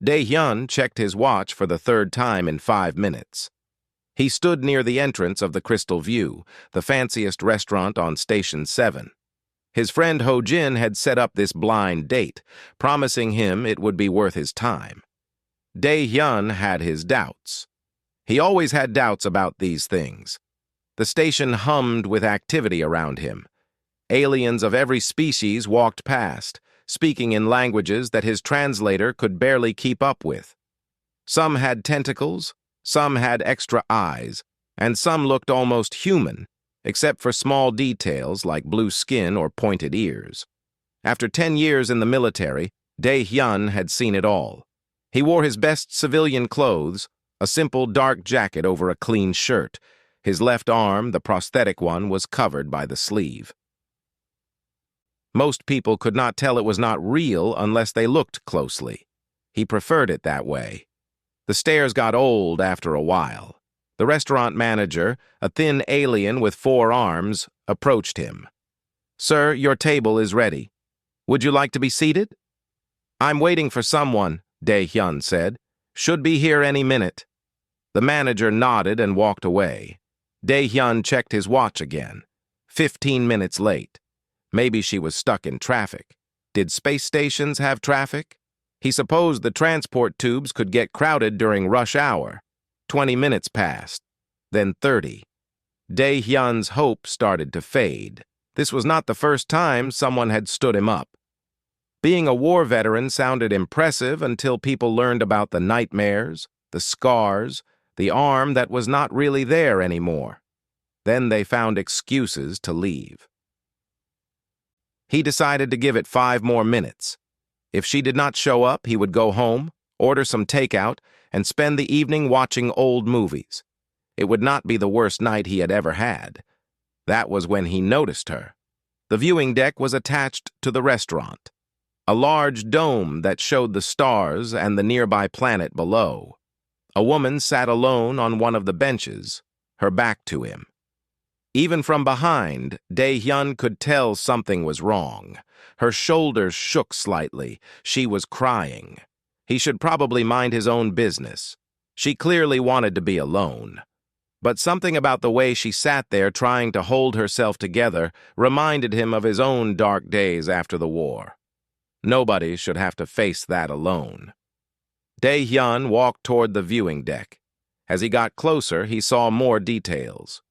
Dae-hyun checked his watch for the third time in 5 minutes. He stood near the entrance of the Crystal View, the fanciest restaurant on Station 7. His friend Ho-jin had set up this blind date, promising him it would be worth his time. Dae-hyun had his doubts. He always had doubts about these things. The station hummed with activity around him. Aliens of every species walked past, speaking in languages that his translator could barely keep up with. Some had tentacles, some had extra eyes, and some looked almost human, except for small details like blue skin or pointed ears. After 10 years in the military, Dae-hyun had seen it all. He wore his best civilian clothes, a simple dark jacket over a clean shirt. His left arm, the prosthetic one, was covered by the sleeve. Most people could not tell it was not real unless they looked closely. He preferred it that way. The stares got old after a while. The restaurant manager, a thin alien with 4 arms, approached him. "Sir, your table is ready. Would you like to be seated?" "I'm waiting for someone," Dae-hyun said. "Should be here any minute." The manager nodded and walked away. Dae-hyun checked his watch again. 15 minutes late. Maybe she was stuck in traffic. Did space stations have traffic? He supposed the transport tubes could get crowded during rush hour. 20 minutes passed, then 30. Dae-hyun's hope started to fade. This was not the first time someone had stood him up. Being a war veteran sounded impressive until people learned about the nightmares, the scars, the arm that was not really there anymore. Then they found excuses to leave. He decided to give it 5 more minutes. If she did not show up, he would go home, order some takeout, and spend the evening watching old movies. It would not be the worst night he had ever had. That was when he noticed her. The viewing deck was attached to the restaurant. A large dome that showed the stars and the nearby planet below. A woman sat alone on one of the benches, her back to him. Even from behind, Dae-hyun could tell something was wrong. Her shoulders shook slightly. She was crying. He should probably mind his own business. She clearly wanted to be alone. But something about the way she sat there trying to hold herself together reminded him of his own dark days after the war. Nobody should have to face that alone. Dae-hyun walked toward the viewing deck. As he got closer, he saw more details.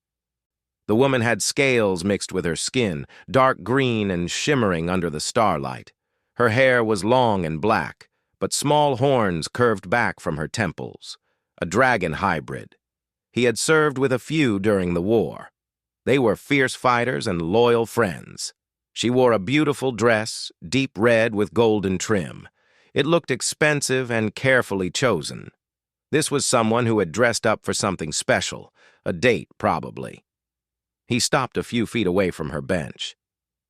The woman had scales mixed with her skin, dark green and shimmering under the starlight. Her hair was long and black, but small horns curved back from her temples. A dragon hybrid. He had served with a few during the war. They were fierce fighters and loyal friends. She wore a beautiful dress, deep red with golden trim. It looked expensive and carefully chosen. This was someone who had dressed up for something special, a date probably. He stopped a few feet away from her bench.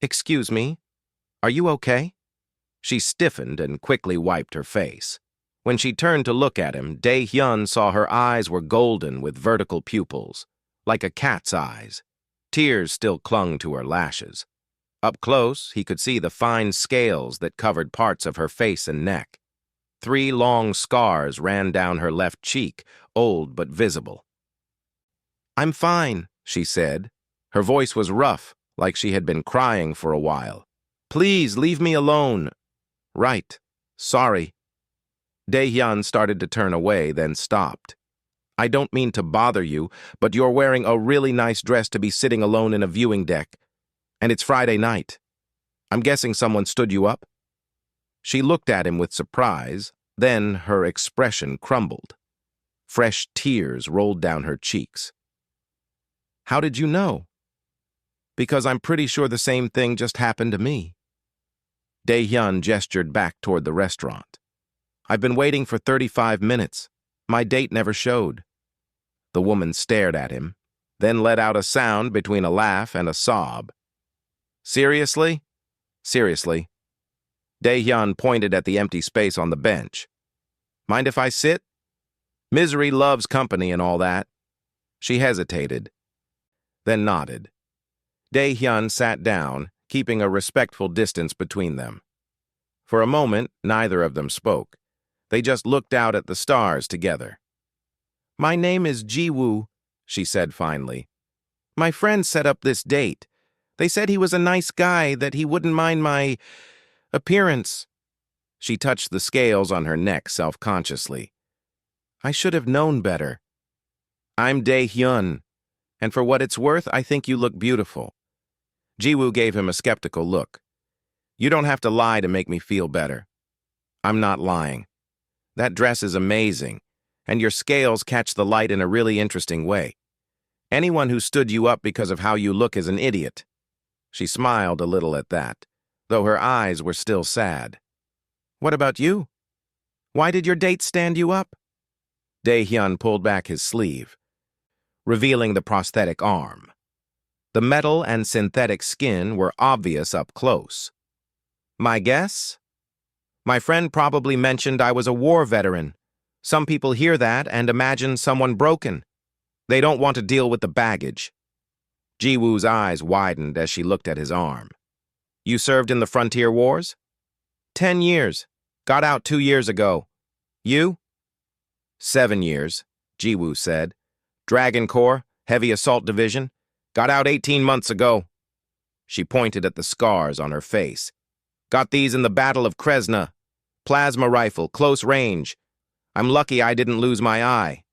"Excuse me, are you okay?" She stiffened and quickly wiped her face. When she turned to look at him, Dae-hyun saw her eyes were golden with vertical pupils, like a cat's eyes. Tears still clung to her lashes. Up close, he could see the fine scales that covered parts of her face and neck. 3 long scars ran down her left cheek, old but visible. "I'm fine," she said. Her voice was rough, like she had been crying for a while. "Please, leave me alone." "Right. Sorry." Dae-hyun started to turn away, then stopped. "I don't mean to bother you, but you're wearing a really nice dress to be sitting alone in a viewing deck. And it's Friday night. I'm guessing someone stood you up?" She looked at him with surprise, then her expression crumbled. Fresh tears rolled down her cheeks. "How did you know?" "Because I'm pretty sure the same thing just happened to me." Dae-hyun gestured back toward the restaurant. "I've been waiting for 35 minutes. My date never showed." The woman stared at him, then let out a sound between a laugh and a sob. "Seriously?" "Seriously." Dae-hyun pointed at the empty space on the bench. "Mind if I sit? Misery loves company and all that." She hesitated, then nodded. Dae-hyun sat down, keeping a respectful distance between them. For a moment, neither of them spoke. They just looked out at the stars together. "My name is Ji-woo," she said finally. "My friend set up this date. They said he was a nice guy, that he wouldn't mind my appearance." She touched the scales on her neck self-consciously. "I should have known better. I'm Dae-hyun, and for what it's worth, I think you look beautiful." Ji-woo gave him a skeptical look. "You don't have to lie to make me feel better." "I'm not lying. That dress is amazing, and your scales catch the light in a really interesting way. Anyone who stood you up because of how you look is an idiot." She smiled a little at that, though her eyes were still sad. "What about you? Why did your date stand you up?" Dae-hyun pulled back his sleeve, revealing the prosthetic arm. The metal and synthetic skin were obvious up close. "My guess? My friend probably mentioned I was a war veteran. Some people hear that and imagine someone broken. They don't want to deal with the baggage." Ji-woo's eyes widened as she looked at his arm. "You served in the frontier wars?" 10 years. Got out 2 years ago. You?" 7 years, Ji-woo said. "Dragon Corps, Heavy Assault Division. Got out 18 months ago." She pointed at the scars on her face. "Got these in the Battle of Kresna. Plasma rifle, close range. I'm lucky I didn't lose my eye."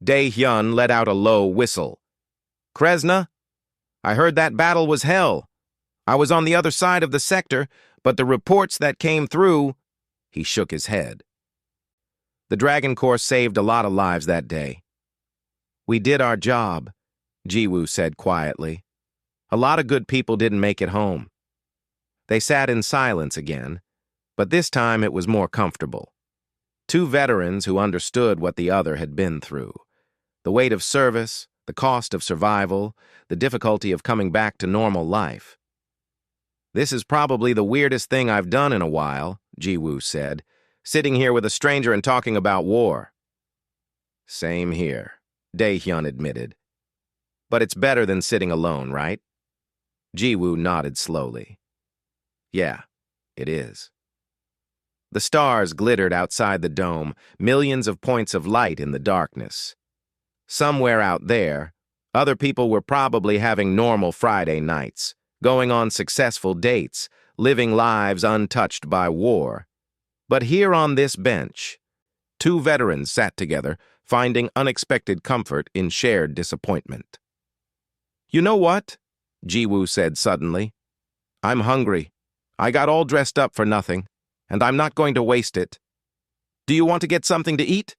Dae-hyun let out a low whistle. "Kresna? I heard that battle was hell. I was on the other side of the sector, but the reports that came through—" He shook his head. "The Dragon Corps saved a lot of lives that day." "We did our job," Ji-woo said quietly. "A lot of good people didn't make it home." They sat in silence again, but this time it was more comfortable. Two veterans who understood what the other had been through. The weight of service, the cost of survival, the difficulty of coming back to normal life. "This is probably the weirdest thing I've done in a while," Ji-woo said, "sitting here with a stranger and talking about war." "Same here," Dae-hyun admitted. "But it's better than sitting alone, right?" Ji-woo nodded slowly. "Yeah, it is." The stars glittered outside the dome, millions of points of light in the darkness. Somewhere out there, other people were probably having normal Friday nights, going on successful dates, living lives untouched by war. But here on this bench, two veterans sat together, finding unexpected comfort in shared disappointment. "You know what?" Ji-woo said suddenly. "I'm hungry. I got all dressed up for nothing, and I'm not going to waste it. Do you want to get something to eat?"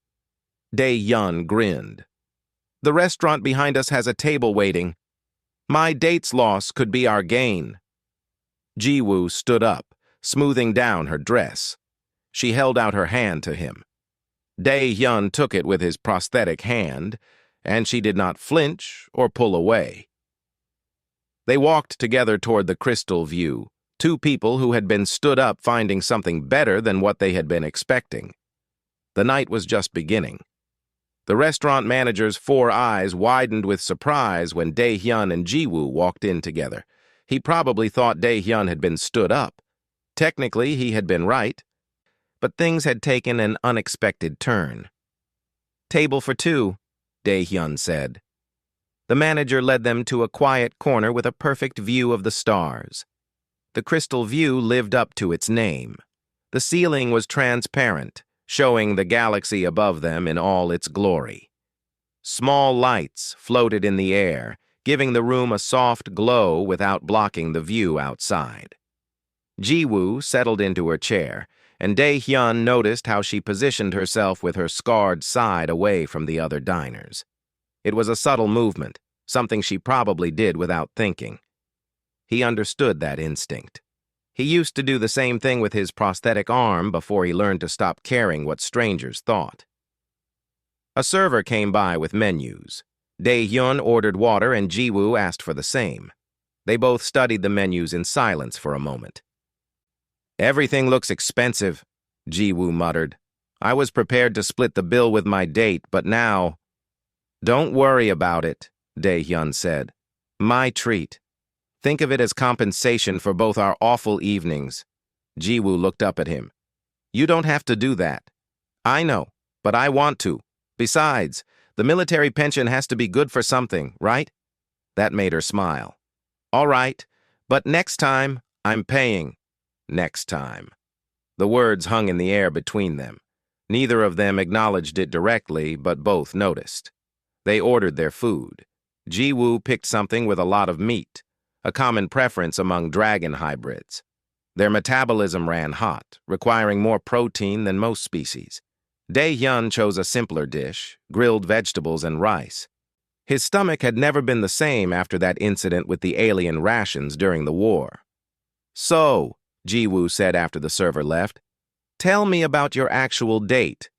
Dae-hyun grinned. "The restaurant behind us has a table waiting. My date's loss could be our gain." Ji-woo stood up, smoothing down her dress. She held out her hand to him. Dae-hyun took it with his prosthetic hand, and she did not flinch or pull away. They walked together toward the crystal view, two people who had been stood up finding something better than what they had been expecting. The night was just beginning. The restaurant manager's 4 eyes widened with surprise when Dae-hyun and Ji-woo walked in together. He probably thought Dae-hyun had been stood up. Technically, he had been right, but things had taken an unexpected turn. "Table for 2, Dae-hyun said. The manager led them to a quiet corner with a perfect view of the stars. The crystal view lived up to its name. The ceiling was transparent, showing the galaxy above them in all its glory. Small lights floated in the air, giving the room a soft glow without blocking the view outside. Ji-woo settled into her chair, and Dae-hyun noticed how she positioned herself with her scarred side away from the other diners. It was a subtle movement, something she probably did without thinking. He understood that instinct. He used to do the same thing with his prosthetic arm before he learned to stop caring what strangers thought. A server came by with menus. Dae-hyun ordered water and Ji-woo asked for the same. They both studied the menus in silence for a moment. "Everything looks expensive," Ji-woo muttered. "I was prepared to split the bill with my date, but now—" "Don't worry about it," Dae-hyun said. "My treat. Think of it as compensation for both our awful evenings." Ji-woo looked up at him. You don't have to do that. I know, but I want to. Besides, the military pension has to be good for something, right? That made her smile. All right, but next time, I'm paying. Next time. The words hung in the air between them. Neither of them acknowledged it directly, but both noticed. They ordered their food. Ji-woo picked something with a lot of meat, a common preference among dragon hybrids. Their metabolism ran hot, requiring more protein than most species. Dae-hyun chose a simpler dish, grilled vegetables and rice. His stomach had never been the same after that incident with the alien rations during the war. So, Ji-woo said after the server left, tell me about your actual date,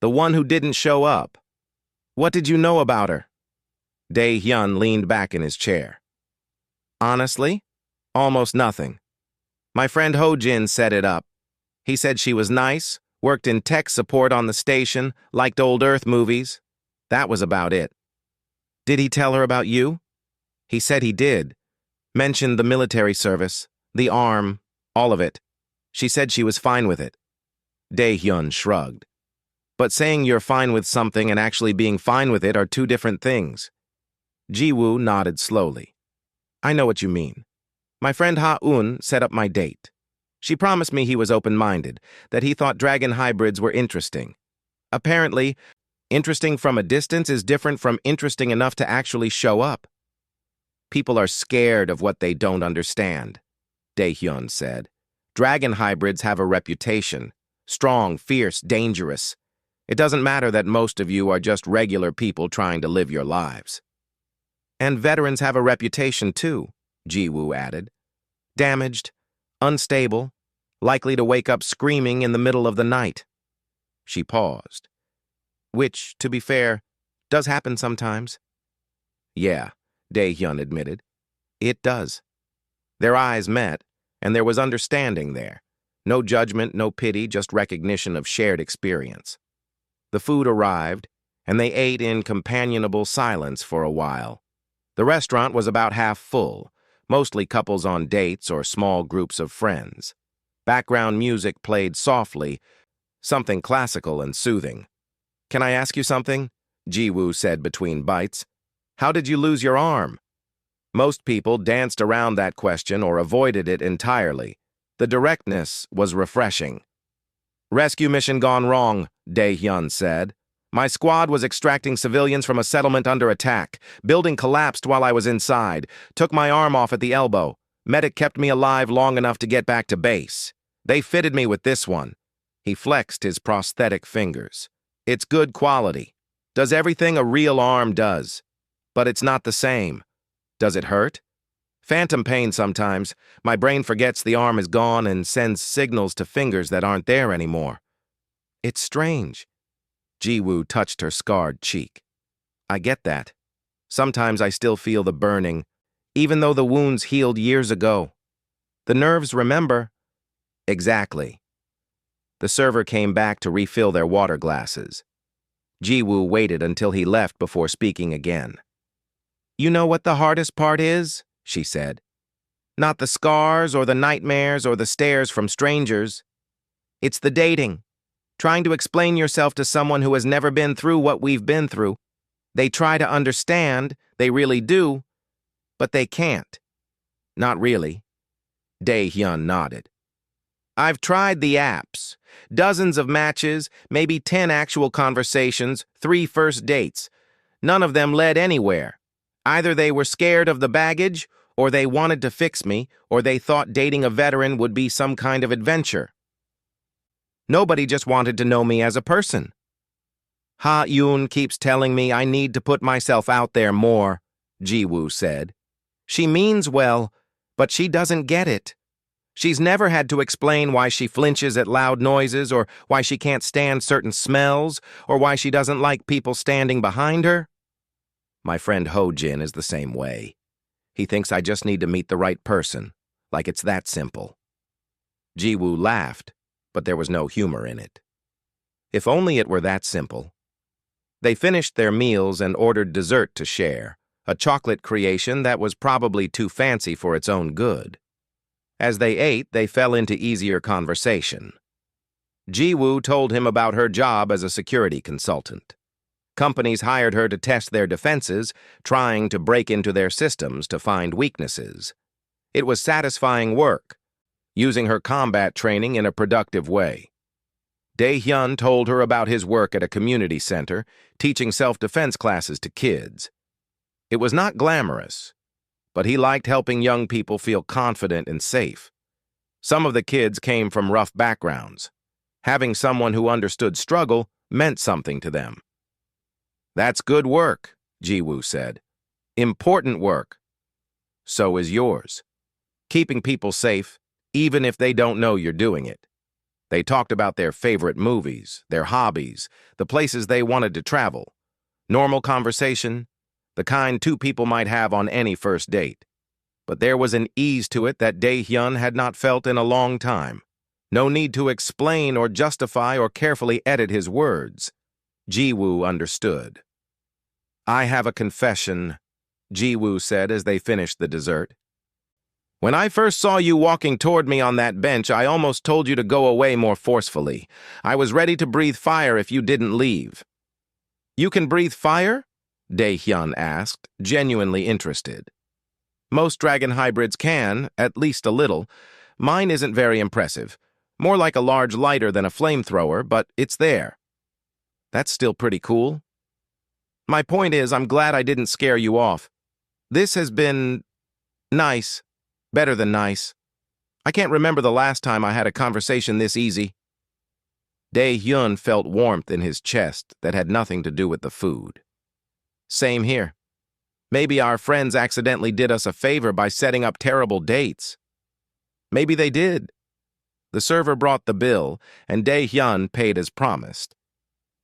the one who didn't show up. What did you know about her? Dae-hyun leaned back in his chair. Honestly, almost nothing. My friend Ho-jin set it up. He said she was nice, worked in tech support on the station, liked old Earth movies. That was about it. Did he tell her about you? He said he did. Mentioned the military service, the arm, all of it. She said she was fine with it. Dae-hyun shrugged. But saying you're fine with something and actually being fine with it are two different things. Ji-woo nodded slowly. I know what you mean. My friend Ha-eun set up my date. She promised me he was open-minded, that he thought dragon hybrids were interesting. Apparently, interesting from a distance is different from interesting enough to actually show up. People are scared of what they don't understand, Dae-hyun said. Dragon hybrids have a reputation. Strong, fierce, dangerous. It doesn't matter that most of you are just regular people trying to live your lives. And veterans have a reputation too, Ji-woo added. Damaged, unstable, likely to wake up screaming in the middle of the night. She paused. Which, to be fair, does happen sometimes. Yeah, Dae-hyun admitted. It does. Their eyes met, and there was understanding there. No judgment, no pity, just recognition of shared experience. The food arrived, and they ate in companionable silence for a while. The restaurant was about half full, mostly couples on dates or small groups of friends. Background music played softly, something classical and soothing. Can I ask you something? Ji-woo said between bites. How did you lose your arm? Most people danced around that question or avoided it entirely. The directness was refreshing. Rescue mission gone wrong, Dae-hyun said. My squad was extracting civilians from a settlement under attack. Building collapsed while I was inside. Took my arm off at the elbow. Medic kept me alive long enough to get back to base. They fitted me with this one. He flexed his prosthetic fingers. It's good quality. Does everything a real arm does. But it's not the same. Does it hurt? Phantom pain sometimes. My brain forgets the arm is gone and sends signals to fingers that aren't there anymore. It's strange. Ji-woo touched her scarred cheek. I get that. Sometimes I still feel the burning, even though the wounds healed years ago. The nerves remember. Exactly. The server came back to refill their water glasses. Ji-woo waited until he left before speaking again. You know what the hardest part is? She said. Not the scars or the nightmares or the stares from strangers. It's the dating. Trying to explain yourself to someone who has never been through what we've been through. They try to understand, they really do, but they can't. Not really. Dae-hyun nodded. I've tried the apps. Dozens of matches, maybe 10 actual conversations, 3 first dates. None of them led anywhere. Either they were scared of the baggage, or they wanted to fix me, or they thought dating a veteran would be some kind of adventure. Nobody just wanted to know me as a person. Ha-eun keeps telling me I need to put myself out there more, Ji-woo said. She means well, but she doesn't get it. She's never had to explain why she flinches at loud noises, or why she can't stand certain smells, or why she doesn't like people standing behind her. My friend Ho-jin is the same way. He thinks I just need to meet the right person, like it's that simple. Ji-woo laughed, but there was no humor in it. If only it were that simple. They finished their meals and ordered dessert to share, a chocolate creation that was probably too fancy for its own good. As they ate, they fell into easier conversation. Ji-woo told him about her job as a security consultant. Companies hired her to test their defenses, trying to break into their systems to find weaknesses. It was satisfying work, using her combat training in a productive way. Dae-hyun told her about his work at a community center, teaching self-defense classes to kids. It was not glamorous, but he liked helping young people feel confident and safe. Some of the kids came from rough backgrounds. Having someone who understood struggle meant something to them. "That's good work," Ji-woo said. "Important work. So is yours. Keeping people safe, even if they don't know you're doing it." They talked about their favorite movies, their hobbies, the places they wanted to travel. Normal conversation, the kind two people might have on any first date. But there was an ease to it that Dae-hyun had not felt in a long time. No need to explain or justify or carefully edit his words. Ji-woo understood. "I have a confession," Ji-woo said as they finished the dessert. "When I first saw you walking toward me on that bench, I almost told you to go away more forcefully. I was ready to breathe fire if you didn't leave." "You can breathe fire?" Dae-hyun asked, genuinely interested. "Most dragon hybrids can, at least a little. Mine isn't very impressive. More like a large lighter than a flamethrower, but it's there." "That's still pretty cool." "My point is, I'm glad I didn't scare you off. This has been nice. Better than nice. I can't remember the last time I had a conversation this easy." Dae-hyun felt warmth in his chest that had nothing to do with the food. "Same here. Maybe our friends accidentally did us a favor by setting up terrible dates." "Maybe they did." The server brought the bill, and Dae-hyun paid as promised.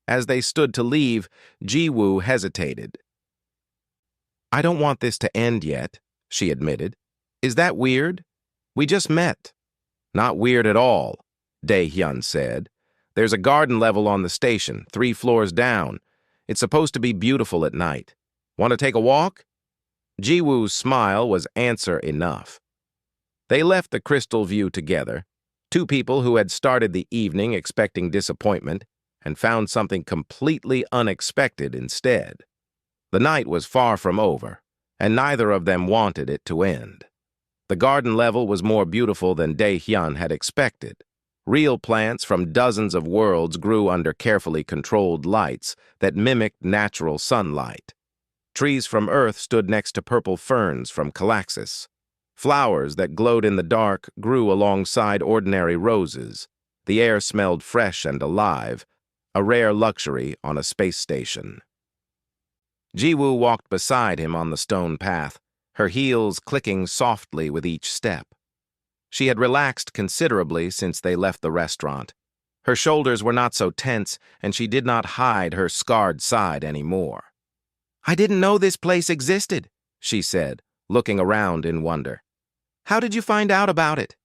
As they stood to leave, Ji-woo hesitated. "I don't want this to end yet," she admitted. "Is that weird? We just met." "Not weird at all," Dae-hyun said. "There's a garden level on the station, 3 floors down. It's supposed to be beautiful at night. Want to take a walk?" Ji-woo's smile was answer enough. They left the Crystal View together, two people who had started the evening expecting disappointment and found something completely unexpected instead. The night was far from over, and neither of them wanted it to end. The garden level was more beautiful than Dae-hyun had expected. Real plants from dozens of worlds grew under carefully controlled lights that mimicked natural sunlight. Trees from Earth stood next to purple ferns from Calaxis. Flowers that glowed in the dark grew alongside ordinary roses. The air smelled fresh and alive, a rare luxury on a space station. Ji-woo walked beside him on the stone path, her heels clicking softly with each step. She had relaxed considerably since they left the restaurant. Her shoulders were not so tense, and she did not hide her scarred side anymore. "I didn't know this place existed," she said, looking around in wonder. "How did you find out about it?"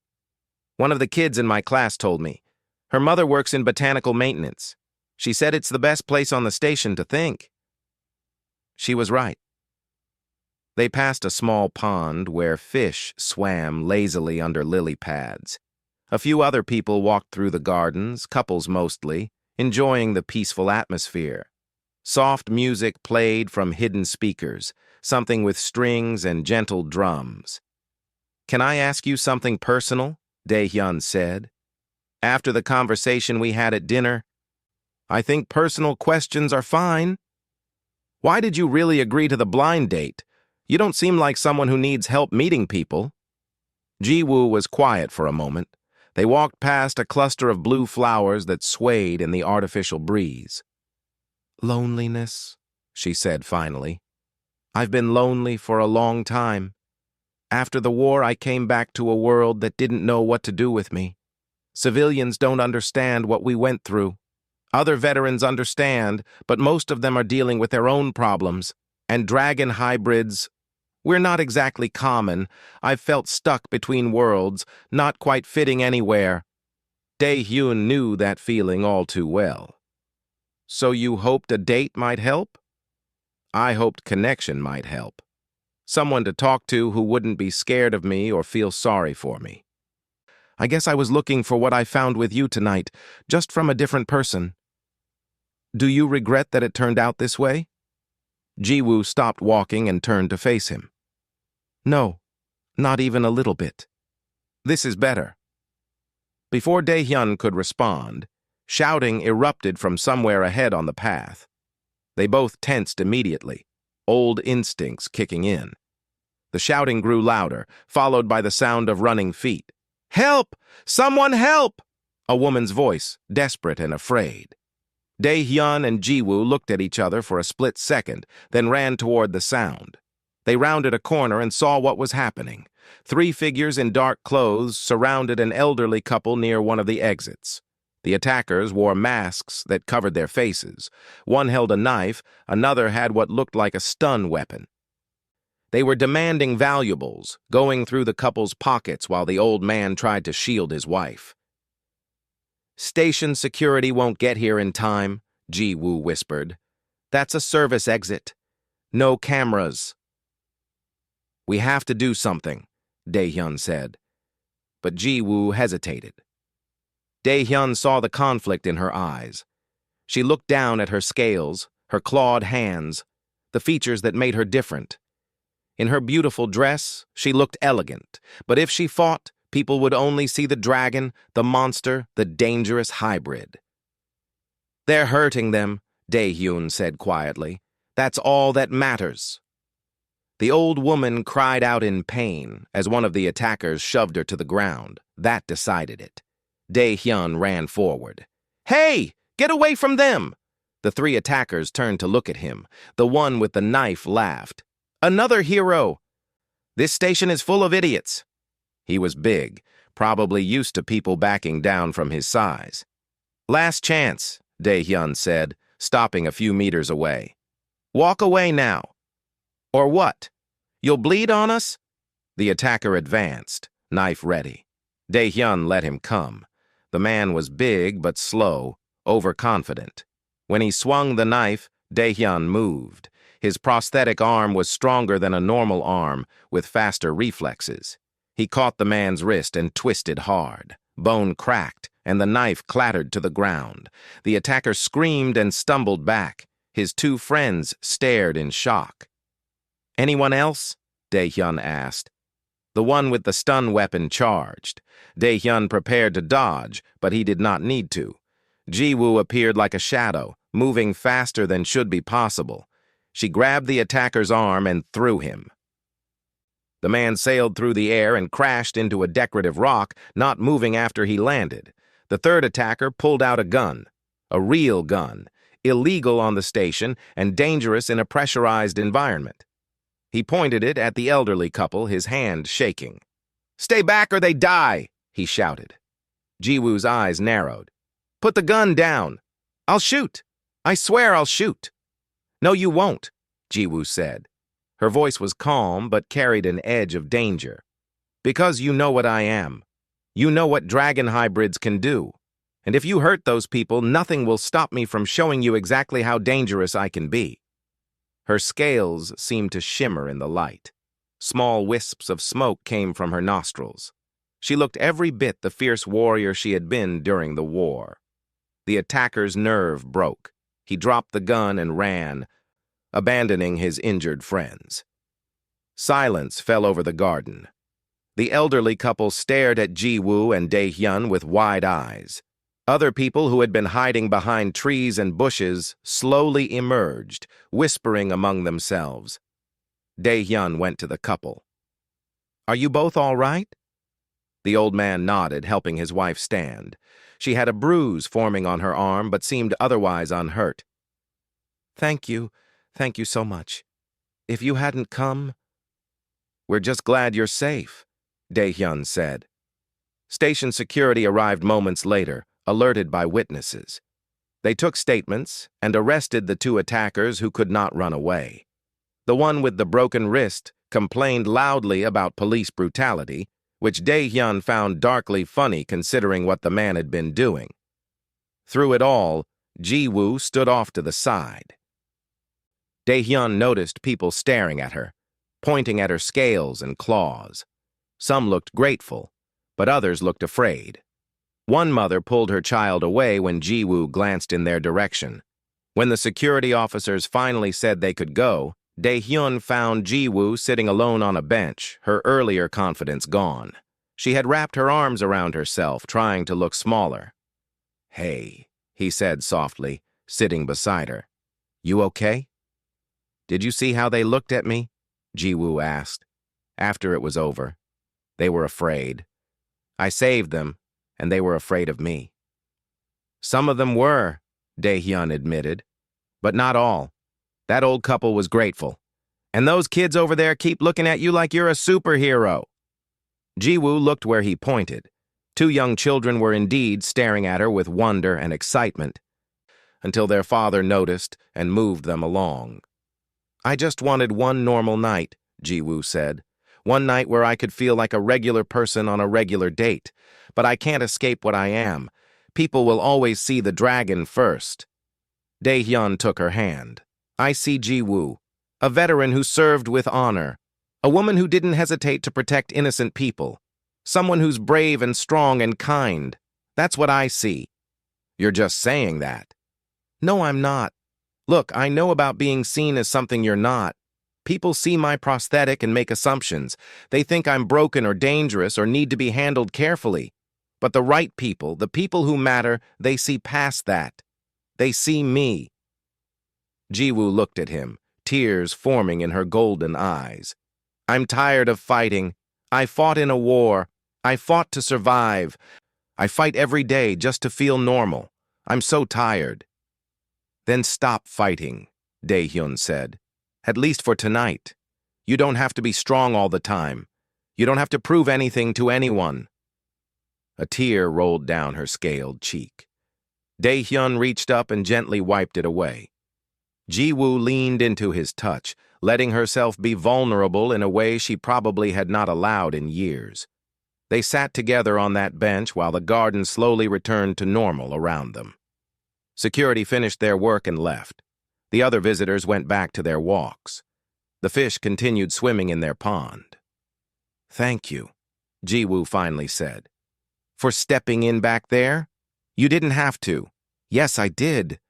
"One of the kids in my class told me. Her mother works in botanical maintenance. She said it's the best place on the station to think." She was right. They passed a small pond where fish swam lazily under lily pads. A few other people walked through the gardens, couples mostly, enjoying the peaceful atmosphere. Soft music played from hidden speakers, something with strings and gentle drums. "Can I ask you something personal?" Dae-hyun said. "After the conversation we had at dinner, I think personal questions are fine. Why did you really agree to the blind date? You don't seem like someone who needs help meeting people." Ji-woo was quiet for a moment. They walked past a cluster of blue flowers that swayed in the artificial breeze. "Loneliness," she said finally. "I've been lonely for a long time. After the war, I came back to a world that didn't know what to do with me. Civilians don't understand what we went through. Other veterans understand, but most of them are dealing with their own problems. And dragon hybrids, we're not exactly common. I've felt stuck between worlds, not quite fitting anywhere." Dae-hyun knew that feeling all too well. "So you hoped a date might help?" "I hoped connection might help. Someone to talk to who wouldn't be scared of me or feel sorry for me." I guess I was looking for what I found with you tonight, just from a different person. Do you regret that it turned out this way? Jiwoo stopped walking and turned to face him. No, not even a little bit. This is better. Before Dae-hyun could respond, shouting erupted from somewhere ahead on the path. They both tensed immediately, old instincts kicking in. The shouting grew louder, followed by the sound of running feet. "Help! Someone help!" A woman's voice, desperate and afraid. Dae-hyun and Jiwoo looked at each other for a split second, then ran toward the sound. They rounded a corner and saw what was happening. 3 figures in dark clothes surrounded an elderly couple near one of the exits. The attackers wore masks that covered their faces. One held a knife, another had what looked like a stun weapon. They were demanding valuables, going through the couple's pockets while the old man tried to shield his wife. "Station security won't get here in time," Ji-woo whispered. "That's a service exit. No cameras." "We have to do something," Dae-hyun said. But Ji-woo hesitated. Dae-hyun saw the conflict in her eyes. She looked down at her scales, her clawed hands, the features that made her different. In her beautiful dress, she looked elegant, but if she fought, people would only see the dragon, the monster, the dangerous hybrid. "They're hurting them," Dae-hyun said quietly. "That's all that matters." The old woman cried out in pain as one of the attackers shoved her to the ground. That decided it. Dae-hyun ran forward. "Hey! Get away from them!" The 3 attackers turned to look at him. The one with the knife laughed. "Another hero! This station is full of idiots." He was big, probably used to people backing down from his size. "Last chance," Dae-hyun said, stopping a few meters away. "Walk away now." "Or what? You'll bleed on us?" The attacker advanced, knife ready. Dae-hyun let him come. The man was big but slow, overconfident. When he swung the knife, Dae-hyun moved. His prosthetic arm was stronger than a normal arm, with faster reflexes. He caught the man's wrist and twisted hard. Bone cracked, and the knife clattered to the ground. The attacker screamed and stumbled back. His 2 friends stared in shock. "Anyone else?" Dae-hyun asked. The one with the stun weapon charged. Dae-hyun prepared to dodge, but he did not need to. Ji-woo appeared like a shadow, moving faster than should be possible. She grabbed the attacker's arm and threw him. The man sailed through the air and crashed into a decorative rock, not moving after he landed. The 3rd attacker pulled out a gun. A real gun, illegal on the station and dangerous in a pressurized environment. He pointed it at the elderly couple, his hand shaking. "Stay back or they die!" he shouted. Ji-woo's eyes narrowed. "Put the gun down. I'll shoot. I swear I'll shoot." "No, you won't," Ji-woo said. Her voice was calm but carried an edge of danger. "Because you know what I am. You know what dragon hybrids can do. And if you hurt those people, nothing will stop me from showing you exactly how dangerous I can be." Her scales seemed to shimmer in the light. Small wisps of smoke came from her nostrils. She looked every bit the fierce warrior she had been during the war. The attacker's nerve broke. He dropped the gun and ran, abandoning his injured friends. Silence fell over the garden. The elderly couple stared at Ji-woo and Dae-hyun with wide eyes. Other people who had been hiding behind trees and bushes slowly emerged, whispering among themselves. Dae-hyun went to the couple. "Are you both all right?" The old man nodded, helping his wife stand. She had a bruise forming on her arm, but seemed otherwise unhurt. Thank you so much. If you hadn't come..." "We're just glad you're safe," Dae-hyun said. Station security arrived moments later, alerted by witnesses. They took statements and arrested the 2 attackers who could not run away. The one with the broken wrist complained loudly about police brutality, which Dae-hyun found darkly funny considering what the man had been doing. Through it all, Ji-woo stood off to the side. Dae-hyun noticed people staring at her, pointing at her scales and claws. Some looked grateful, but others looked afraid. One mother pulled her child away when Ji-woo glanced in their direction. When the security officers finally said they could go, Dae-hyun found Ji-woo sitting alone on a bench, her earlier confidence gone. She had wrapped her arms around herself, trying to look smaller. "Hey," he said softly, sitting beside her. "You okay?" "Did you see how they looked at me?" Ji-woo asked. After it was over. They were afraid. I saved them, and they were afraid of me. "Some of them were," Dae-hyun admitted. "But not all. That old couple was grateful. And those kids over there keep looking at you like you're a superhero." Ji-woo looked where he pointed. Two young children were indeed staring at her with wonder and excitement, until their father noticed and moved them along. "I just wanted one normal night," Ji-woo said. "One night where I could feel like a regular person on a regular date. But I can't escape what I am. People will always see the dragon first." Dae-hyun took her hand. "I see Ji-woo, a veteran who served with honor, a woman who didn't hesitate to protect innocent people, someone who's brave and strong and kind. That's what I see." "You're just saying that." "No, I'm not. Look, I know about being seen as something you're not. People see my prosthetic and make assumptions. They think I'm broken or dangerous or need to be handled carefully. But the right people, the people who matter, they see past that. They see me." Ji-woo looked at him, tears forming in her golden eyes. "I'm tired of fighting. I fought in a war. I fought to survive. I fight every day just to feel normal. I'm so tired." "Then stop fighting," Dae-hyun said. "At least for tonight. You don't have to be strong all the time. You don't have to prove anything to anyone." A tear rolled down her scaled cheek. Dae-hyun reached up and gently wiped it away. Ji-woo leaned into his touch, letting herself be vulnerable in a way she probably had not allowed in years. They sat together on that bench while the garden slowly returned to normal around them. Security finished their work and left. The other visitors went back to their walks. The fish continued swimming in their pond. "Thank you," Ji-woo finally said. "For stepping in back there? You didn't have to." "Yes, I did.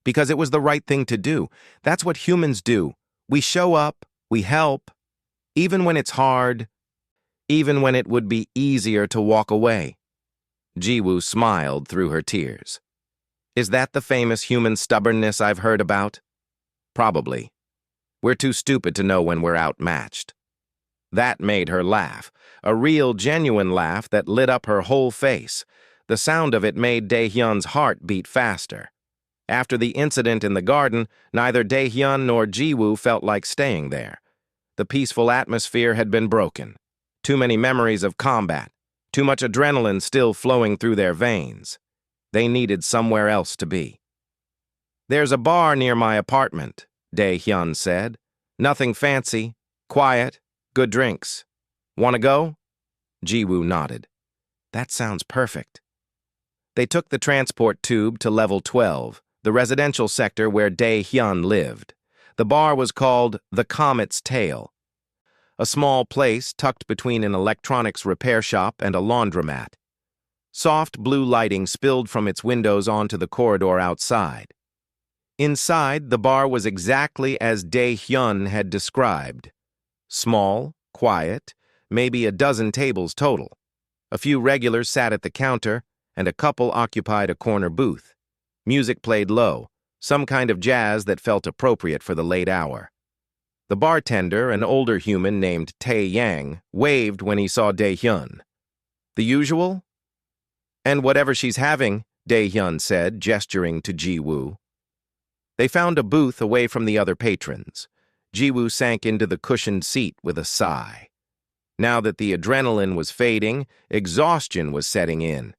Because it was the right thing to do. That's what humans do. We show up, we help. Even when it's hard. Even when it would be easier to walk away." Ji-woo smiled through her tears. "Is that the famous human stubbornness I've heard about?" "Probably. We're too stupid to know when we're outmatched." That made her laugh, a real, genuine laugh that lit up her whole face. The sound of it made Dae-hyun's heart beat faster. After the incident in the garden, neither Dae-hyun nor Ji-woo felt like staying there. The peaceful atmosphere had been broken. Too many memories of combat, too much adrenaline still flowing through their veins. They needed somewhere else to be. "There's a bar near my apartment," Dae-hyun said. "Nothing fancy, quiet, good drinks. Want to go?" Ji-woo nodded. "That sounds perfect." They took the transport tube to level 12, the residential sector where Dae-hyun lived. The bar was called The Comet's Tail, a small place tucked between an electronics repair shop and a laundromat. Soft blue lighting spilled from its windows onto the corridor outside. Inside, the bar was exactly as Dae-hyun had described. Small, quiet, maybe a dozen tables total. A few regulars sat at the counter, and a couple occupied a corner booth. Music played low, some kind of jazz that felt appropriate for the late hour. The bartender, an older human named Tae-yang, waved when he saw Dae-hyun. "The usual?" "And whatever she's having," Dae-hyun said, gesturing to Ji-woo. They found a booth away from the other patrons. Ji-woo sank into the cushioned seat with a sigh. Now that the adrenaline was fading, exhaustion was setting in.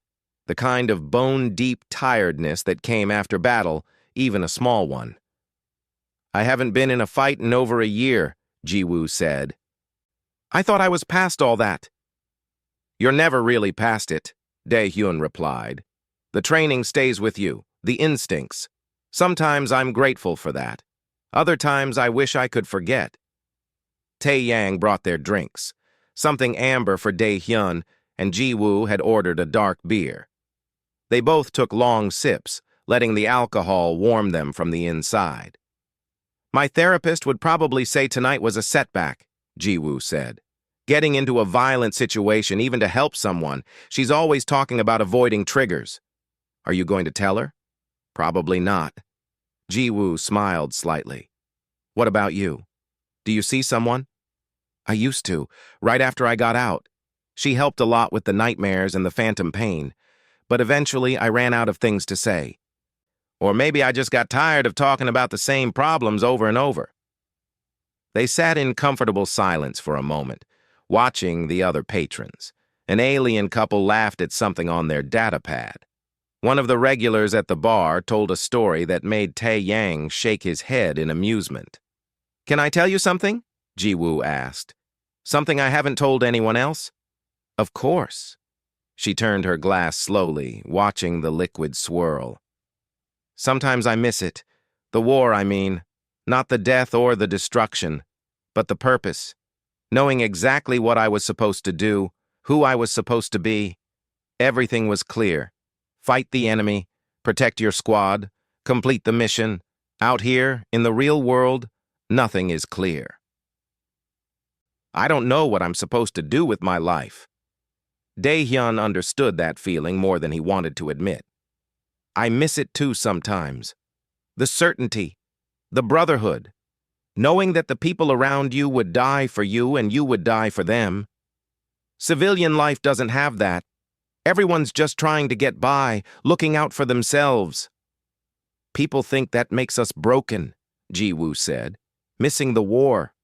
The kind of bone-deep tiredness that came after battle, even a small one. "I haven't been in a fight in over a year," Ji-woo said. "I thought I was past all that." "You're never really past it," Dae-hyun replied. "The training stays with you, the instincts. Sometimes I'm grateful for that. Other times I wish I could forget." Tae-yang brought their drinks. Something amber for Dae-hyun and Ji-woo had ordered a dark beer. They both took long sips, letting the alcohol warm them from the inside. "My therapist would probably say tonight was a setback," Ji-woo said. "Getting into a violent situation, even to help someone, she's always talking about avoiding triggers. Are you going to tell her?" "Probably not." Ji-woo smiled slightly. "What about you? Do you see someone?" "I used to, right after I got out. She helped a lot with the nightmares and the phantom pain, but eventually I ran out of things to say. Or maybe I just got tired of talking about the same problems over and over." They sat in comfortable silence for a moment, watching the other patrons. An alien couple laughed at something on their datapad. One of the regulars at the bar told a story that made Tae-yang shake his head in amusement. "Can I tell you something?" Ji-woo asked. "Something I haven't told anyone else?" "Of course." She turned her glass slowly, watching the liquid swirl. "Sometimes I miss it. The war, I mean. Not the death or the destruction, but the purpose. Knowing exactly what I was supposed to do, who I was supposed to be. Everything was clear. Fight the enemy, protect your squad, complete the mission. Out here, in the real world, nothing is clear. I don't know what I'm supposed to do with my life." Dae-hyun understood that feeling more than he wanted to admit. "I miss it too sometimes. The certainty, the brotherhood, knowing that the people around you would die for you and you would die for them. Civilian life doesn't have that. Everyone's just trying to get by, looking out for themselves." "People think that makes us broken," Ji-woo said. "Missing the war.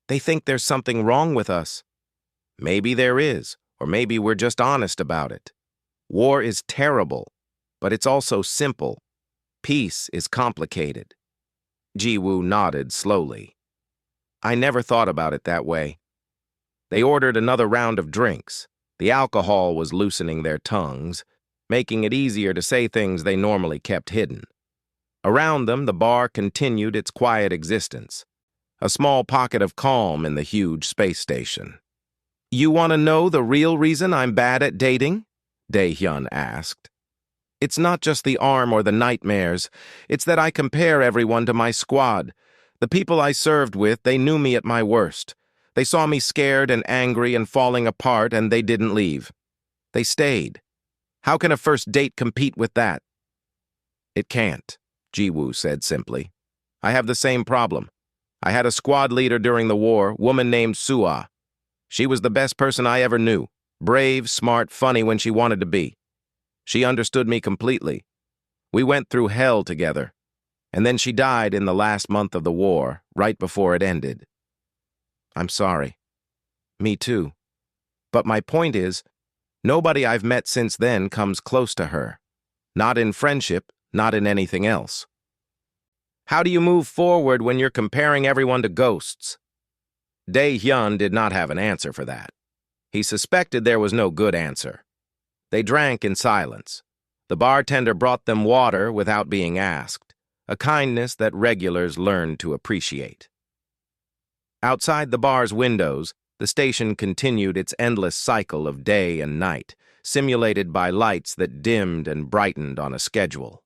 They think there's something wrong with us. Maybe there is, or maybe we're just honest about it. War is terrible, but it's also simple. Peace is complicated." Ji-woo nodded slowly. "I never thought about it that way." They ordered another round of drinks. The alcohol was loosening their tongues, making it easier to say things they normally kept hidden. Around them, the bar continued its quiet existence, a small pocket of calm in the huge space station. "You want to know the real reason I'm bad at dating?" Dae-hyun asked. "It's not just the arm or the nightmares. It's that I compare everyone to my squad. The people I served with, they knew me at my worst. They saw me scared and angry and falling apart, and they didn't leave. They stayed. How can a first date compete with that?" "It can't," Ji-woo said simply. "I have the same problem. I had a squad leader during the war, woman named Sua. She was the best person I ever knew. Brave, smart, funny when she wanted to be. She understood me completely. We went through hell together. And then she died in the last month of the war, right before it ended. I'm sorry. Me too. But my point is, nobody I've met since then comes close to her. Not in friendship, not in anything else." "How do you move forward when you're comparing everyone to ghosts?" Dae-hyun did not have an answer for that. He suspected there was no good answer. They drank in silence. The bartender brought them water without being asked, a kindness that regulars learned to appreciate. Outside the bar's windows, the station continued its endless cycle of day and night, simulated by lights that dimmed and brightened on a schedule.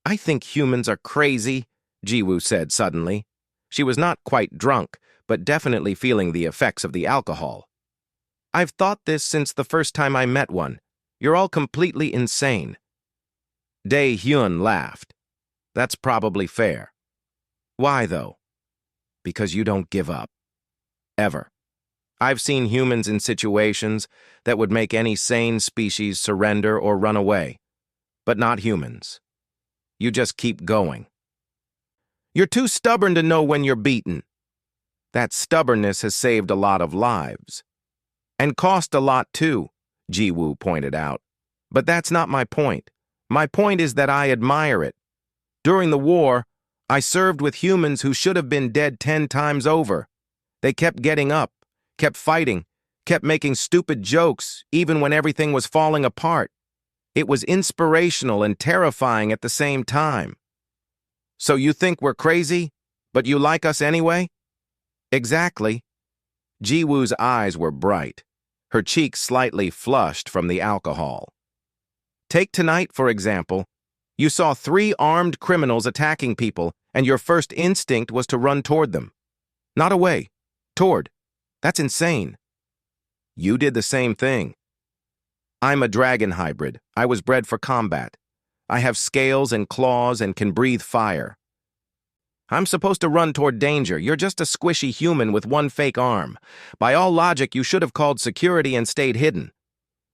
"I think humans are crazy," Ji-woo said suddenly. She was not quite drunk, but definitely feeling the effects of the alcohol. "I've thought this since the first time I met one. You're all completely insane." Dae-hyun laughed. "That's probably fair." "Why, though?" "Because you don't give up. Ever. I've seen humans in situations that would make any sane species surrender or run away, but not humans. You just keep going. You're too stubborn to know when you're beaten." "That stubbornness has saved a lot of lives. And cost a lot too," Ji-woo pointed out. "But that's not my point. My point is that I admire it. During the war, I served with humans who should have been dead 10 times over. They kept getting up, kept fighting, kept making stupid jokes, even when everything was falling apart. It was inspirational and terrifying at the same time." "So you think we're crazy, but you like us anyway?" "Exactly." Ji-woo's eyes were bright. her cheeks slightly flushed from the alcohol. Take tonight, for example. You saw 3 armed criminals attacking people, and your first instinct was to run toward them. Not away. Toward. That's insane. You did the same thing. I'm a dragon hybrid. I was bred for combat. I have scales and claws and can breathe fire. I'm supposed to run toward danger. You're just a squishy human with 1 fake arm. By all logic, you should have called security and stayed hidden.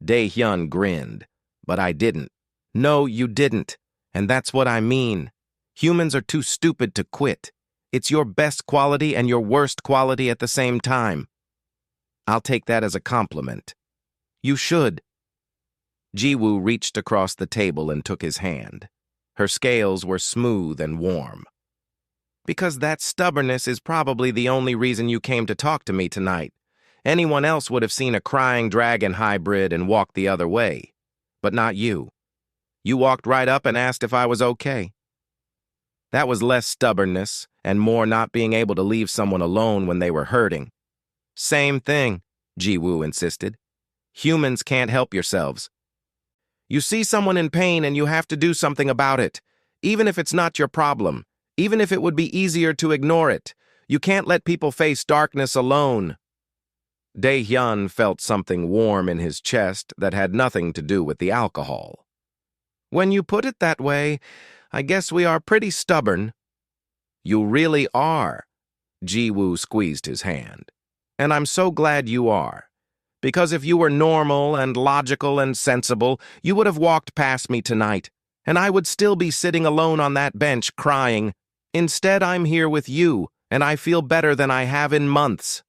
Dae-hyun grinned. But I didn't. No, you didn't. And that's what I mean. Humans are too stupid to quit. It's your best quality and your worst quality at the same time. I'll take that as a compliment. You should. Ji-woo reached across the table and took his hand. Her scales were smooth and warm. Because that stubbornness is probably the only reason you came to talk to me tonight. Anyone else would have seen a crying dragon hybrid and walked the other way. But not you. You walked right up and asked if I was okay. That was less stubbornness and more not being able to leave someone alone when they were hurting. Same thing, Ji-woo insisted. Humans can't help yourselves. You see someone in pain and you have to do something about it, even if it's not your problem, even if it would be easier to ignore it. You can't let people face darkness alone. Dae-hyun felt something warm in his chest that had nothing to do with the alcohol. When you put it that way, I guess we are pretty stubborn. You really are. Ji-woo squeezed his hand. And I'm so glad you are. Because if you were normal and logical and sensible, you would have walked past me tonight, and I would still be sitting alone on that bench crying. Instead, I'm here with you, and I feel better than I have in months.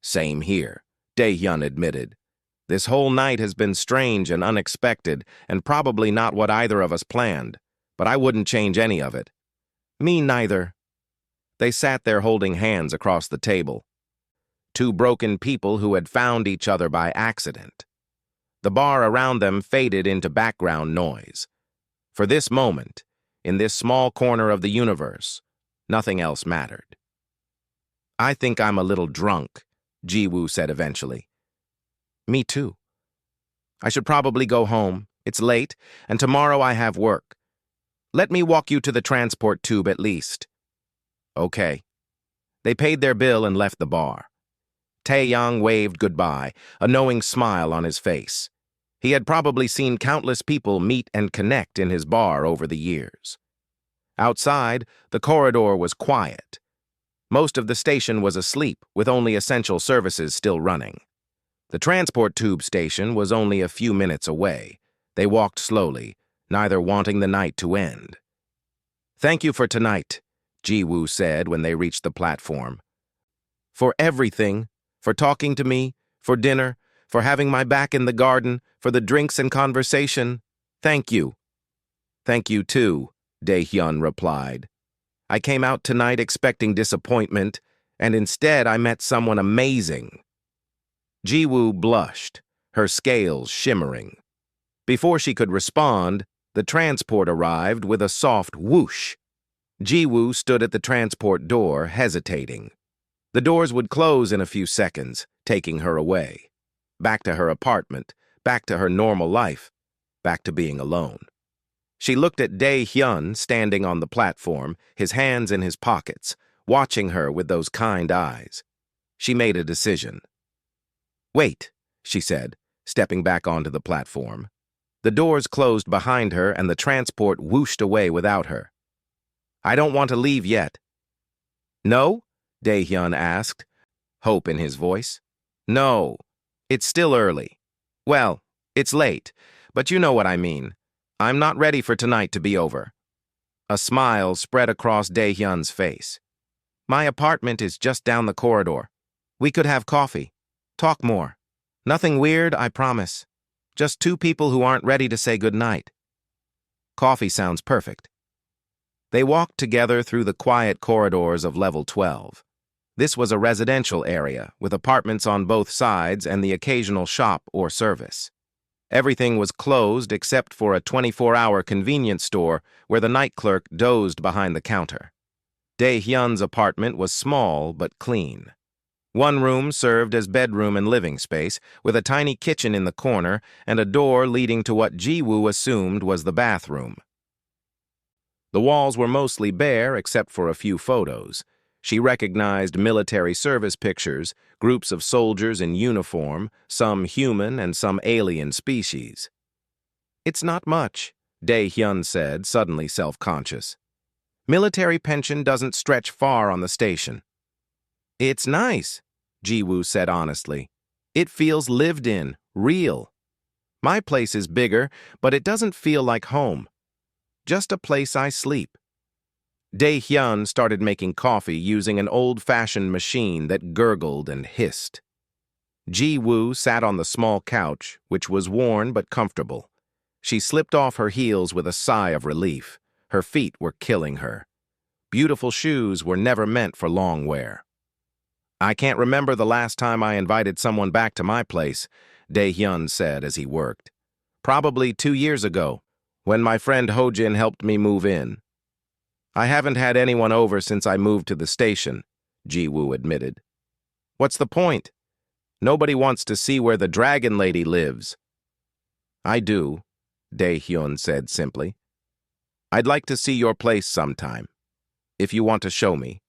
Same here, Dae-hyun admitted. This whole night has been strange and unexpected, and probably not what either of us planned, but I wouldn't change any of it. Me neither. They sat there holding hands across the table. 2 broken people who had found each other by accident. The bar around them faded into background noise. For this moment, in this small corner of the universe, nothing else mattered. I think I'm a little drunk, Ji-woo said eventually. Me too. I should probably go home. It's late, and tomorrow I have work. Let me walk you to the transport tube at least. Okay. They paid their bill and left the bar. Taeyang waved goodbye, a knowing smile on his face. He had probably seen countless people meet and connect in his bar over the years. Outside, the corridor was quiet. Most of the station was asleep, with only essential services still running. The transport tube station was only a few minutes away. They walked slowly, neither wanting the night to end. Thank you for tonight, Ji-woo said when they reached the platform. For everything. For talking to me, for dinner, for having my back in the garden, for the drinks and conversation. Thank you. Thank you too, Dae-hyun replied. I came out tonight expecting disappointment, and instead I met someone amazing. Ji-woo blushed, her scales shimmering. Before she could respond, the transport arrived with a soft whoosh. Ji-woo stood at the transport door, hesitating. The doors would close in a few seconds, taking her away. Back to her apartment, back to her normal life, back to being alone. She looked at Dae-hyun standing on the platform, his hands in his pockets, watching her with those kind eyes. She made a decision. Wait, she said, stepping back onto the platform. The doors closed behind her and the transport whooshed away without her. I don't want to leave yet. No? Dae-hyun asked, hope in his voice. No, it's still early. Well, it's late, but you know what I mean. I'm not ready for tonight to be over. A smile spread across Dae-hyun's face. My apartment is just down the corridor. We could have coffee. Talk more. Nothing weird, I promise. Just 2 people who aren't ready to say goodnight. Coffee sounds perfect. They walked together through the quiet corridors of level 12. This was a residential area, with apartments on both sides and the occasional shop or service. Everything was closed except for a 24-hour convenience store where the night clerk dozed behind the counter. Dae-hyun's apartment was small but clean. One room served as bedroom and living space, with a tiny kitchen in the corner and a door leading to what Ji-woo assumed was the bathroom. The walls were mostly bare except for a few photos. She recognized military service pictures, groups of soldiers in uniform, some human and some alien species. "It's not much," Dae-hyun said, suddenly self-conscious. "Military pension doesn't stretch far on the station." "It's nice," Ji-woo said honestly. "It feels lived in, real. My place is bigger, but it doesn't feel like home. Just a place I sleep." Dae-hyun started making coffee using an old-fashioned machine that gurgled and hissed. Ji-woo sat on the small couch, which was worn but comfortable. She slipped off her heels with a sigh of relief. Her feet were killing her. Beautiful shoes were never meant for long wear. "I can't remember the last time I invited someone back to my place," Dae-hyun said as he worked. "Probably 2 years ago, when my friend Ho-jin helped me move in." "I haven't had anyone over since I moved to the station," Ji-woo admitted. "What's the point? Nobody wants to see where the dragon lady lives." "I do," Dae-hyun said simply. "I'd like to see your place sometime, if you want to show me."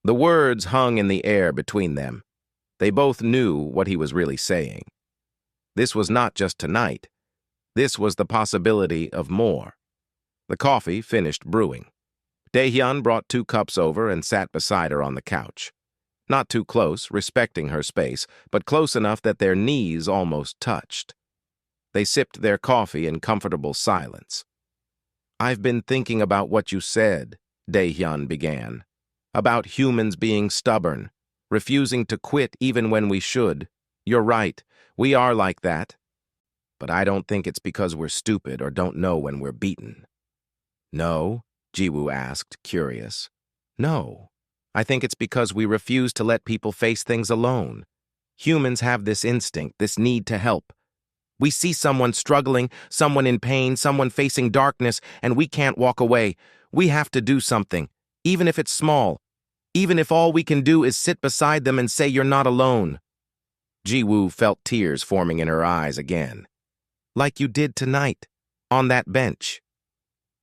The words hung in the air between them. They both knew what he was really saying. This was not just tonight. This was the possibility of more. The coffee finished brewing. Dae-hyun brought 2 cups over and sat beside her on the couch. Not too close, respecting her space, but close enough that their knees almost touched. They sipped their coffee in comfortable silence. "I've been thinking about what you said," Dae-hyun began. "About humans being stubborn, refusing to quit even when we should. You're right, we are like that. But I don't think it's because we're stupid or don't know when we're beaten." "No?" Ji-woo asked, curious. "No. I think it's because we refuse to let people face things alone. Humans have this instinct, this need to help. We see someone struggling, someone in pain, someone facing darkness, and we can't walk away. We have to do something, even if it's small. Even if all we can do is sit beside them and say you're not alone." Ji-woo felt tears forming in her eyes again. "Like you did tonight, on that bench."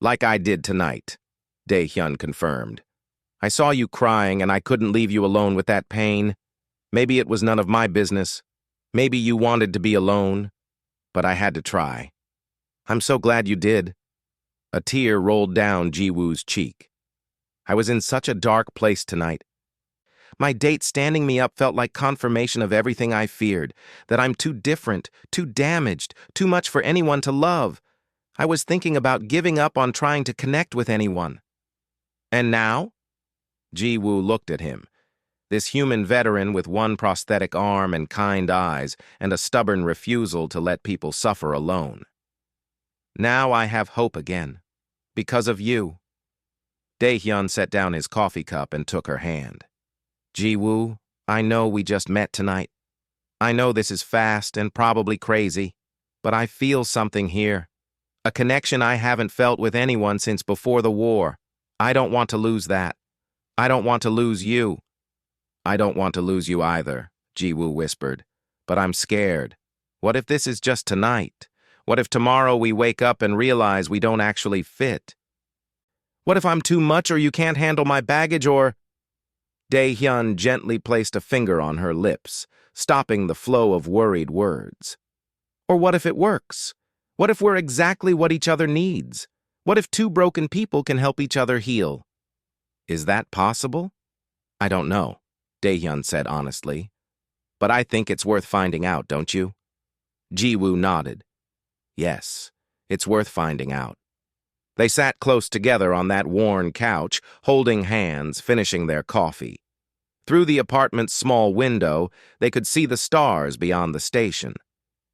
"Like I did tonight," Dae-hyun confirmed. "I saw you crying and I couldn't leave you alone with that pain. Maybe it was none of my business. Maybe you wanted to be alone. But I had to try. I'm so glad you did." A tear rolled down Ji-woo's cheek. "I was in such a dark place tonight. My date standing me up felt like confirmation of everything I feared, that I'm too different, too damaged, too much for anyone to love. I was thinking about giving up on trying to connect with anyone." "And now?" Ji-woo looked at him. This human veteran with one prosthetic arm and kind eyes and a stubborn refusal to let people suffer alone. "Now I have hope again. Because of you." Dae-hyun set down his coffee cup and took her hand. "Ji-woo, I know we just met tonight. I know this is fast and probably crazy, but I feel something here. A connection I haven't felt with anyone since before the war. I don't want to lose that. I don't want to lose you." "I don't want to lose you either," Ji-woo whispered. "But I'm scared. What if this is just tonight? What if tomorrow we wake up and realize we don't actually fit? What if I'm too much or you can't handle my baggage or—" Dae-hyun gently placed a finger on her lips, stopping the flow of worried words. "Or what if it works? What if we're exactly what each other needs? What if 2 broken people can help each other heal?" "Is that possible?" "I don't know," Dae-hyun said honestly. "But I think it's worth finding out, don't you?" Ji-woo nodded. "Yes, it's worth finding out." They sat close together on that worn couch, holding hands, finishing their coffee. Through the apartment's small window, they could see the stars beyond the station.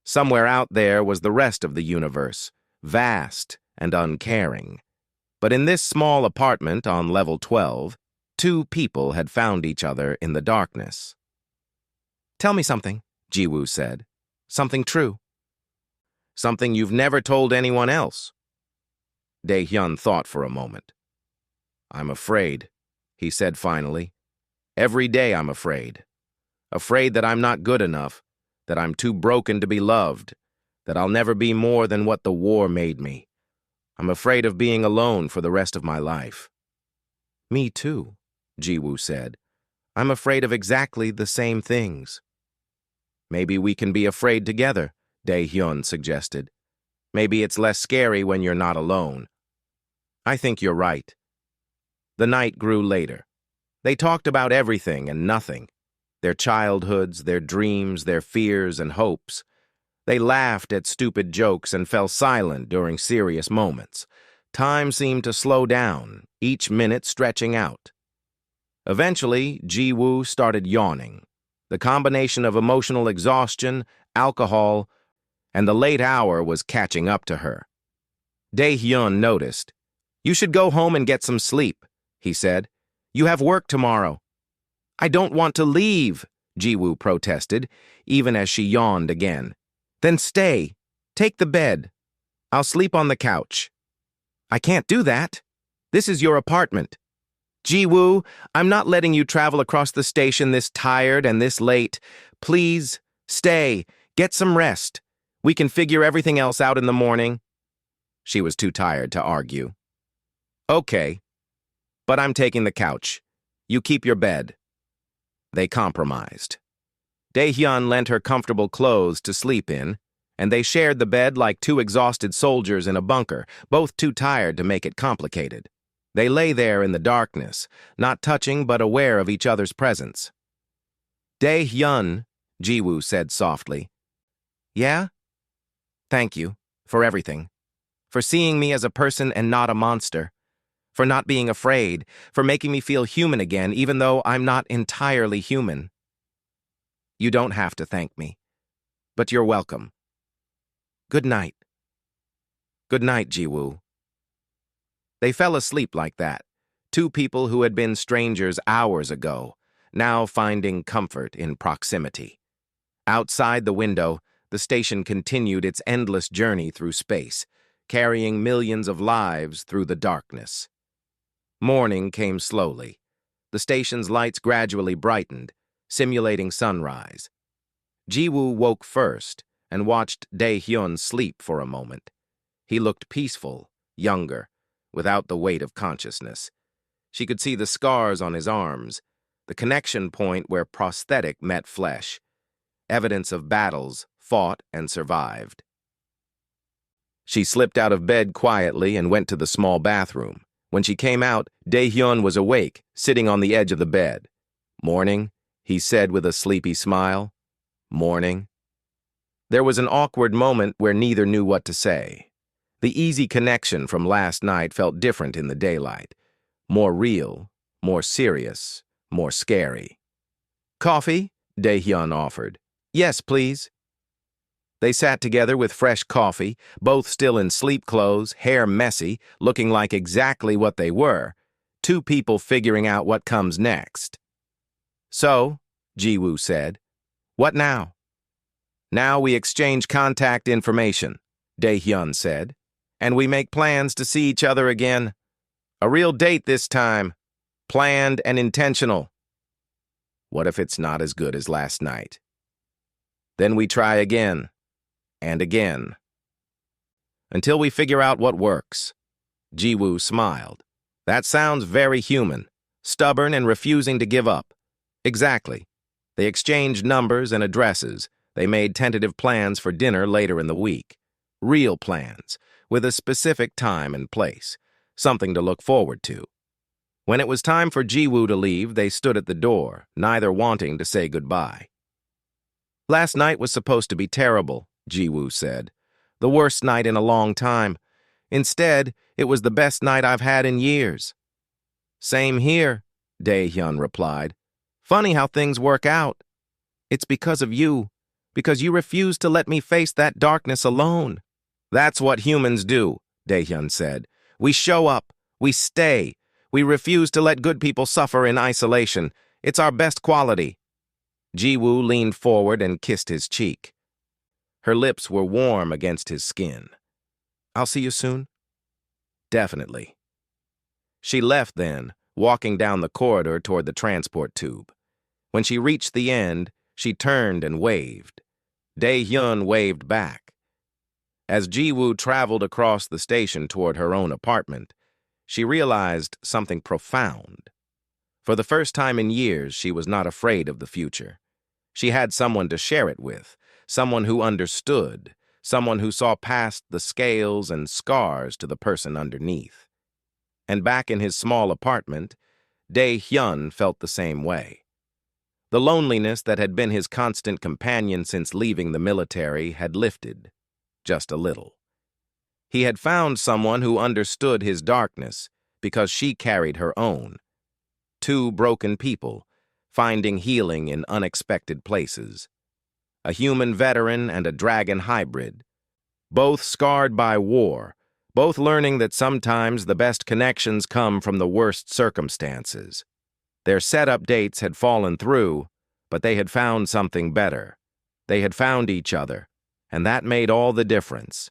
Somewhere out there was the rest of the universe, vast and uncaring. But in this small apartment on level 12, 2 people had found each other in the darkness. "Tell me something," Ji-woo said. "Something true." "Something you've never told anyone else." Dae-hyun thought for a moment. "I'm afraid," he said finally. "Every day I'm afraid. afraid that I'm not good enough, that I'm too broken to be loved, that I'll never be more than what the war made me. I'm afraid of being alone for the rest of my life." "Me too," Jiwoo said. "I'm afraid of exactly the same things." "Maybe we can be afraid together," Dae-hyun suggested. "Maybe it's less scary when you're not alone." "I think you're right." The night grew later. They talked about everything and nothing. Their childhoods, their dreams, their fears and hopes. They laughed at stupid jokes and fell silent during serious moments. Time seemed to slow down, each minute stretching out. Eventually, Jiwoo started yawning. The combination of emotional exhaustion, alcohol, and the late hour was catching up to her. Dae-hyun noticed. "You should go home and get some sleep," he said. "You have work tomorrow." "I don't want to leave," Jiwoo protested, even as she yawned again. "Then stay. Take the bed. I'll sleep on the couch." "I can't do that. This is your apartment." "Jiwoo, I'm not letting you travel across the station this tired and this late. Please, stay. Get some rest. We can figure everything else out in the morning." She was too tired to argue. "Okay, but I'm taking the couch. You keep your bed." They compromised. Dae-hyun lent her comfortable clothes to sleep in, and they shared the bed like two exhausted soldiers in a bunker, both too tired to make it complicated. They lay there in the darkness, not touching but aware of each other's presence. "Dae-hyun," Jiwoo said softly. "Yeah? Thank you for everything. For seeing me as a person and not a monster. For not being afraid, for making me feel human again even though I'm not entirely human." "You don't have to thank me, but you're welcome. Good night." "Good night, Jiwoo." They fell asleep like that, two people who had been strangers hours ago, now finding comfort in proximity. Outside the window, the station continued its endless journey through space, carrying millions of lives through the darkness. Morning came slowly. The station's lights gradually brightened, simulating sunrise. Jiwoo woke first and watched Dae-hyun sleep for a moment. He looked peaceful, younger, without the weight of consciousness. She could see the scars on his arms, the connection point where prosthetic met flesh, evidence of battles fought and survived. She slipped out of bed quietly and went to the small bathroom. When she came out, Dae-hyun was awake, sitting on the edge of the bed. "Morning," he said with a sleepy smile. "Morning." There was an awkward moment where neither knew what to say. The easy connection from last night felt different in the daylight. More real, more serious, more scary. "Coffee?" Dae-hyun offered. "Yes, please." They sat together with fresh coffee, both still in sleep clothes, hair messy, looking like exactly what they were, two people figuring out what comes next. "So," Jiwoo said, "what now?" "Now we exchange contact information," Dae-hyun said, "and we make plans to see each other again. A real date this time, planned and intentional." What if it's not as good as last night? Then we try again, and again, until we figure out what works. Jiwoo smiled. That sounds very human, stubborn and refusing to give up. Exactly. They exchanged numbers and addresses. They made tentative plans for dinner later in the week. Real plans, with a specific time and place, something to look forward to. When it was time for Jiwoo to leave, they stood at the door, neither wanting to say goodbye. "Last night was supposed to be terrible," Jiwoo said. "The worst night in a long time. Instead, it was the best night I've had in years." "Same here," Dae-hyun replied. "Funny how things work out. It's because of you, because you refused to let me face that darkness alone." "That's what humans do," Dae-hyun said. "We show up, we stay, we refuse to let good people suffer in isolation. It's our best quality." Jiwoo leaned forward and kissed his cheek. Her lips were warm against his skin. "I'll see you soon?" "Definitely." She left then, walking down the corridor toward the transport tube. When she reached the end, She turned and waved. Dae-hyun waved back. As Ji-woo traveled across the station toward her own apartment, she realized something profound. For the first time in years, she was not afraid of the future. She had someone to share it with, someone who understood, someone who saw past the scales and scars to the person underneath. And back in his small apartment, Dae-hyun felt the same way. The loneliness that had been his constant companion since leaving the military had lifted, just a little. He had found someone who understood his darkness because she carried her own. Two broken people, finding healing in unexpected places. A human veteran and a dragon hybrid, both scarred by war, both learning that sometimes the best connections come from the worst circumstances. Their setup dates had fallen through, but they had found something better. They had found each other, and that made all the difference.